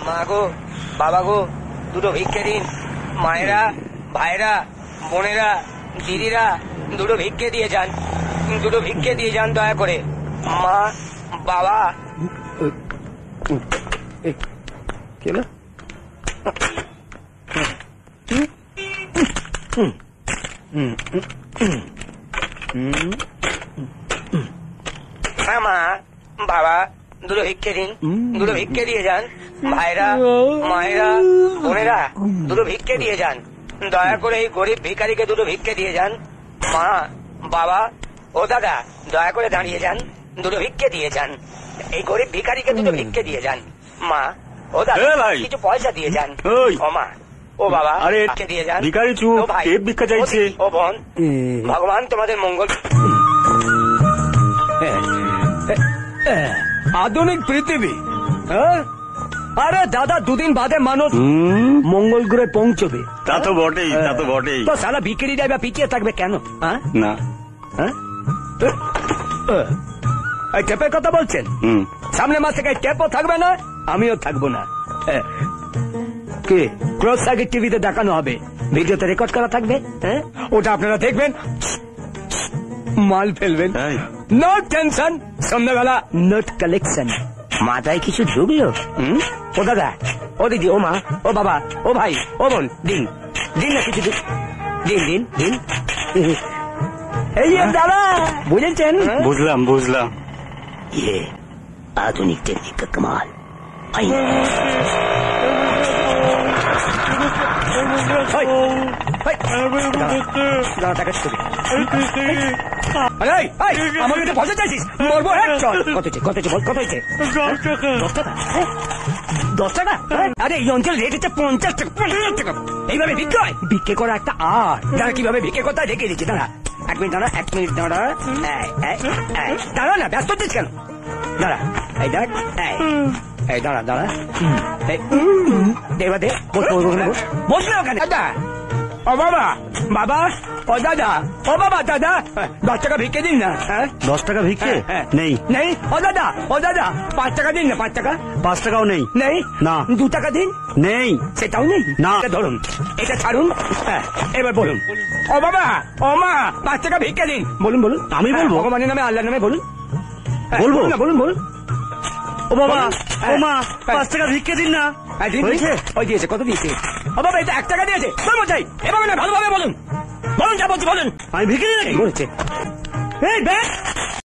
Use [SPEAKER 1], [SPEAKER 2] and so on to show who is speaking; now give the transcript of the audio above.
[SPEAKER 1] মা গো, বাবা গো, দুটো ভিক্ষে দিন। মায়েরা, ভাইরা, বোনেরা, দিদিরা, দুটো ভিক্ষে দিয়ে যান, দুটো ভিক্ষে দিয়ে যান দয়া করে। মা, বাবা।
[SPEAKER 2] কেন
[SPEAKER 1] হ্যাঁ মা, বাবা, দুটো ভিক্ষে দিন, দুটো ভিক্ষে দিয়ে যান। ভাইরা, মায়েরা, বোনেরা, দুটো ভিক্ষে দিয়ে যান। দয়া করে এই গরিব ভিখারিকে দুটো ভিক্ষে দিয়ে যান। মা, বাবা, ও দাদা, দয়া করে দাঁড়িয়ে যান, দুটো ভিক্ষে দিয়ে যান। এই গরিব ভিখারিকে দুটো ভিক্ষে দিয়ে যান। মা, ও দাদা, কিছু পয়সা দিয়ে যান। ও মা, ও বাবা,
[SPEAKER 2] আরে
[SPEAKER 1] দিয়ে যান।
[SPEAKER 2] ভিখারি চুপ, টেপ ভিক্ষা চাইছে।
[SPEAKER 1] ও বোন, ভগবান তোমাদের মঙ্গল।
[SPEAKER 3] আধুনিক পৃথিবী। আরে দাদা, দুদিন বাদে মানুষ মঙ্গল গ্রহে পৌঁছবে।
[SPEAKER 2] তা তো বটেই, তা তো বটেই।
[SPEAKER 3] তো সারা ভিখারি যাবে, পিছিয়ে থাকবে কেন?
[SPEAKER 2] না,
[SPEAKER 3] এই টেপের কথা বলছেন? সামনে মাস থেকে টেপও থাকবে না, আমিও থাকবো না। কে ক্রস সার্কিট টিভিতে দেখানো হবে, ভিডিওতে রেকর্ড করা থাকবে। ওটা আপনারা দেখবেন, মাল ফেলবেন। নো টেনশন, সন্ধ্যাবেলা নোট কালেকশন। মাথায় কিছু ঢুকলো? ও দাদা, ও দিদি, ও মা, ও বাবা, ও ভাই, ও বোন, দিন দিন না কিছু, দিন দিন দিন। এই দাদা, বুঝেছেন?
[SPEAKER 2] বুঝলাম বুঝলাম।
[SPEAKER 3] ये आधुनिक टेक्निक का कमाल। আমার কাছে পয়সা চাইছিস? মরবো। কত হয়েছে? কত হয়েছে বল, কত হয়েছে? 10 টাকা। 10 টাকা? আরে এই অঞ্চল রেট হচ্ছে 50 টাকা। 50 টাকা এইভাবে বিক্রি হয়? বিক্রি করা একটা আর্ট। দাঁড়া, কিভাবে বিক্রি করতে হয় দেখিয়ে দিচ্ছি। দাঁড়া 1 মিনিট, দাঁড়া 1 মিনিট, দাঁড়া। দাঁড়া না, ব্যস্ত হচ্ছিস কেন? দাঁড়া, এই দেখ, এই দাঁড়া দাঁড়া, দেবা দে, বস না ওখানে। দাদা, ও বাবা, বাবা, ও দাদা, ও বাবা, দাদা, 10 টাকা ভিক্ষে দিন না।
[SPEAKER 2] 10 টাকা ভিক্ষে নেই?
[SPEAKER 3] নেই? ও দাদা, ও দাদা, 5 টাকা দিন না। 5 টাকা?
[SPEAKER 2] 5 টাকাও নেই?
[SPEAKER 3] নেই
[SPEAKER 2] না।
[SPEAKER 3] 2 টাকা দিন?
[SPEAKER 2] নেই।
[SPEAKER 3] সেটাও নেই?
[SPEAKER 2] না।
[SPEAKER 3] ধরুন, এটা ছাড়ুন। এবার বলুন। ও বাবা, ও মা, 5 টাকা ভিক্ষে দিন। বলুন বলুন।
[SPEAKER 2] আমি বলবো?
[SPEAKER 3] ভগবানের নামে, আল্লাহর নামে বলুন।
[SPEAKER 2] বলবো
[SPEAKER 3] না, বলুন বলুন।
[SPEAKER 2] ও বাবা, ও মা, 5 টাকা ভিক্ষে দিন না।
[SPEAKER 3] হয়েছে? ওই দিয়েছে। কত দিয়েছে? ও বাবা, এটা 1 টাকা দিয়েছে। বলবো চাই, এভাবে না, ভালোভাবে বলুন। বলুন, যা বলছি বলুন।
[SPEAKER 2] আমি ভিক্ষে দিই নাকি?
[SPEAKER 3] বলছে এই ব্যাগ